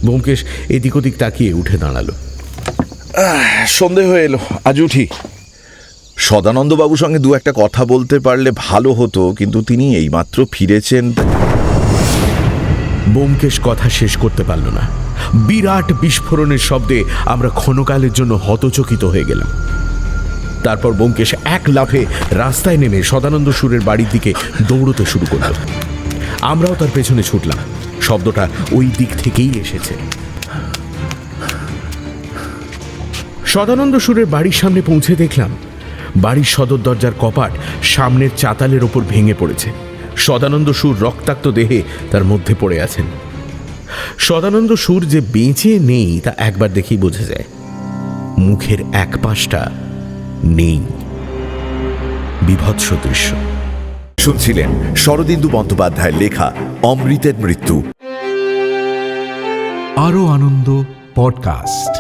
ব্যোমকেশ এদিক ওদিক তাকিয়ে উঠে দাঁড়ালো। সন্ধে হয়ে এলো, আজ উঠি। সদানন্দবাবুর সঙ্গে দু একটা কথা বলতে পারলে ভালো হতো, কিন্তু তিনি এইমাত্র ফিরেছেন। ব্যোমকেশ কথা শেষ করতে পারল না। বিরাট বিস্ফোরণের শব্দে আমরা ক্ষণকালের জন্য হতচকিত হয়ে গেলাম। তারপর ব্যোমকেশ এক লাফে রাস্তায় নেমে সদানন্দ সুরের বাড়ির দিকে দৌড়তে শুরু করল। আমরাও তার পেছনে ছুটলাম। শব্দটা ওই দিক থেকেই এসেছে। সদানন্দ সুরের বাড়ির সামনে পৌঁছে দেখলাম বাড়ির সদর দরজার কপাট সামনের চাতালের ওপর ভেঙে পড়েছে। সদানন্দ সুর রক্তাক্ত দেহে তার মধ্যে পড়ে আছেন। সদানন্দ সুর যে বেঁচে নেই তা একবার দেখেই বোঝা যায়। মুখের এক পাশটা নেই। বিভৎস দৃশ্য। শুনছিলেন শরদিন্দু বন্দ্যোপাধ্যায়ের লেখা অমৃতের মৃত্যু। আরো আনন্দ পডকাস্ট।